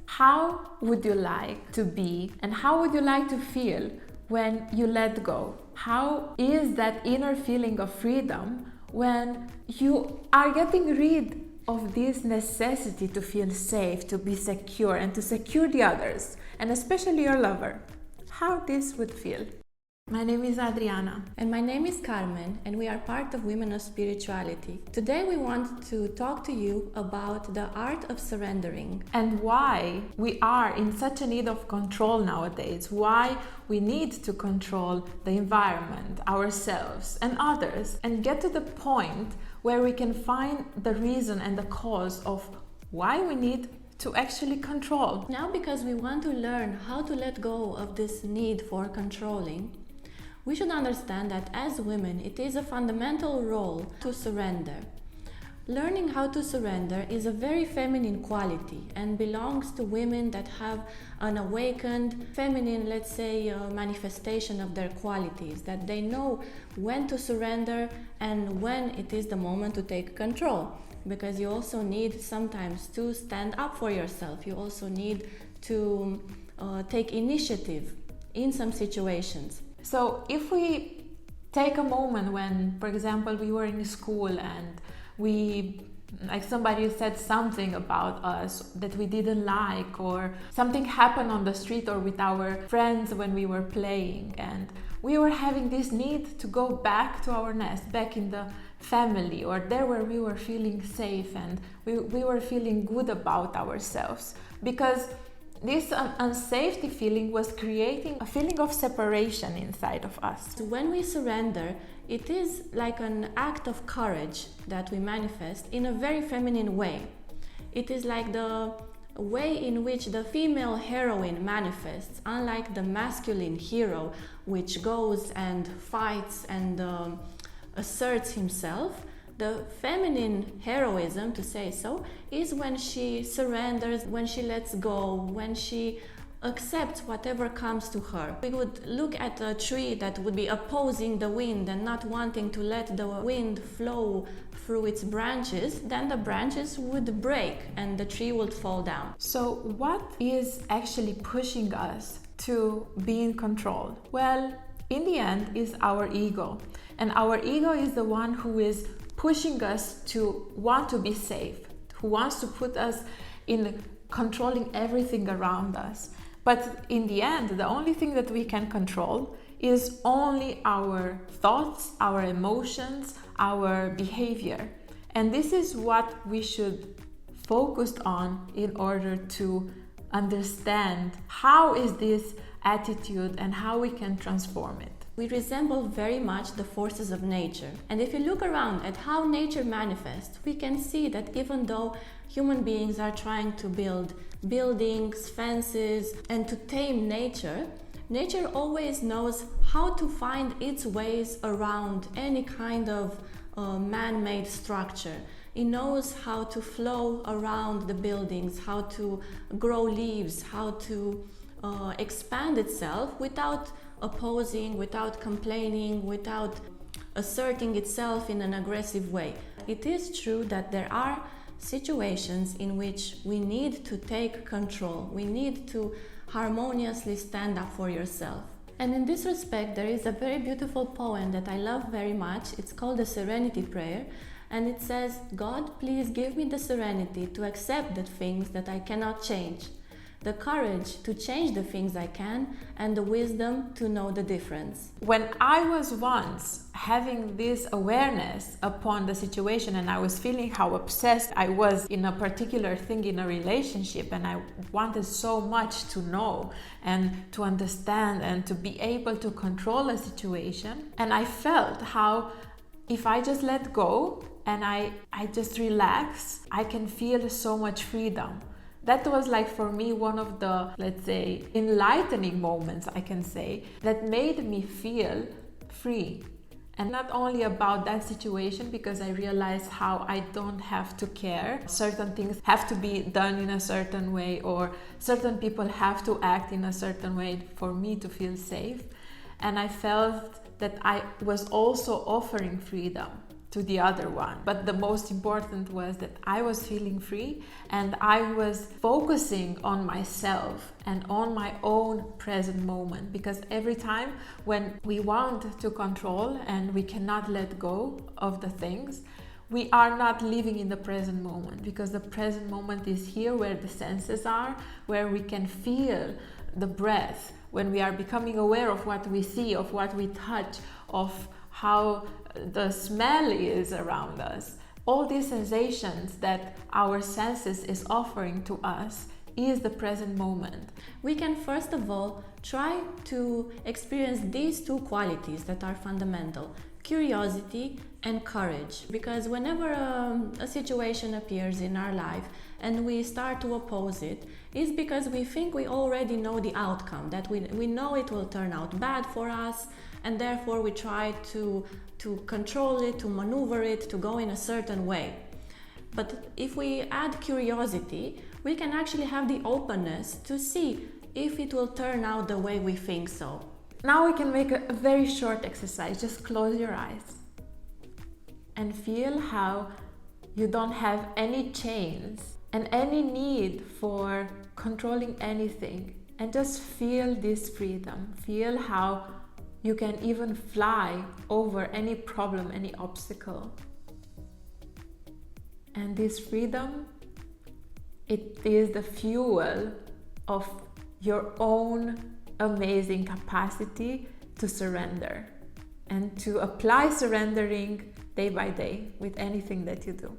How would you like to be and how would you like to feel when you let go? How is that inner feeling of freedom when you are getting rid of this necessity to feel safe, to be secure, and to secure the others, and especially your lover? How this would feel? My name is Adriana. And my name is Carmen, and we are part of Women of Spirituality. Today we want to talk to you about the art of surrendering. And why we are in such a need of control nowadays, why we need to control the environment, ourselves and others, and get to the point where we can find the reason and the cause of why we need to actually control. Now, because we want to learn how to let go of this need for controlling, we should understand that as women, it is a fundamental role to surrender. Learning how to surrender is a very feminine quality and belongs to women that have an awakened feminine, let's say, manifestation of their qualities, that they know when to surrender and when it is the moment to take control. Because you also need sometimes to stand up for yourself. You also need to take initiative in some situations. So if we take a moment when, for example, we were in school and somebody said something about us that we didn't like, or something happened on the street or with our friends when we were playing, and we were having this need to go back to our nest, back in the family, or there where we were feeling safe and we were feeling good about ourselves, because this unsafety feeling was creating a feeling of separation inside of us. When we surrender, it is like an act of courage that we manifest in a very feminine way. It is like the way in which the female heroine manifests, unlike the masculine hero, which goes and fights and asserts himself. The feminine heroism, to say so, is when she surrenders, when she lets go, when she accepts whatever comes to her. We would look at a tree that would be opposing the wind and not wanting to let the wind flow through its branches, then the branches would break and the tree would fall down. So what is actually pushing us to be in control? Well, in the end is our ego. And our ego is the one who is pushing us to want to be safe, who wants to put us in controlling everything around us. But in the end, the only thing that we can control is only our thoughts, our emotions, our behavior. And this is what we should focus on in order to understand how is this attitude and how we can transform it. We resemble very much the forces of nature. And if you look around at how nature manifests, we can see that even though human beings are trying to build buildings, fences, and to tame nature, nature always knows how to find its ways around any kind of man-made structure. It knows how to flow around the buildings, how to grow leaves, how to expand itself without opposing, without complaining, without asserting itself in an aggressive way. It is true that there are situations in which we need to take control. We need to harmoniously stand up for yourself. And in this respect, there is a very beautiful poem that I love very much. It's called the Serenity Prayer. And it says, God, please give me the serenity to accept the things that I cannot change, the courage to change the things I can, and the wisdom to know the difference. When I was once having this awareness upon the situation and I was feeling how obsessed I was in a particular thing in a relationship, and I wanted so much to know and to understand and to be able to control a situation, and I felt how if I just let go and I just relax, I can feel so much freedom. That was like for me one of the, let's say, enlightening moments, I can say, that made me feel free. And not only about that situation, because I realized how I don't have to care. Certain things have to be done in a certain way, or certain people have to act in a certain way for me to feel safe. And I felt that I was also offering freedom. to the other one. But the most important was that I was feeling free and I was focusing on myself and on my own present moment. Because every time when we want to control and we cannot let go of the things, we are not living in the present moment, because the present moment is here where the senses are, where we can feel the breath, when we are becoming aware of what we see, of what we touch, of how the smell is around us. All these sensations that our senses is offering to us is the present moment. We can first of all try to experience these two qualities that are fundamental: curiosity and courage. Because whenever a situation appears in our life and we start to oppose it, it's because we think we already know the outcome, that we know it will turn out bad for us, and therefore we try to control it, to maneuver it, to go in a certain way. But if we add curiosity, we can actually have the openness to see if it will turn out the way we think so. Now we can make a very short exercise. Just close your eyes and feel how you don't have any chains and any need for controlling anything. And just feel this freedom. Feel how you can even fly over any problem, any obstacle. And this freedom, it is the fuel of your own amazing capacity to surrender and to apply surrendering day by day with anything that you do.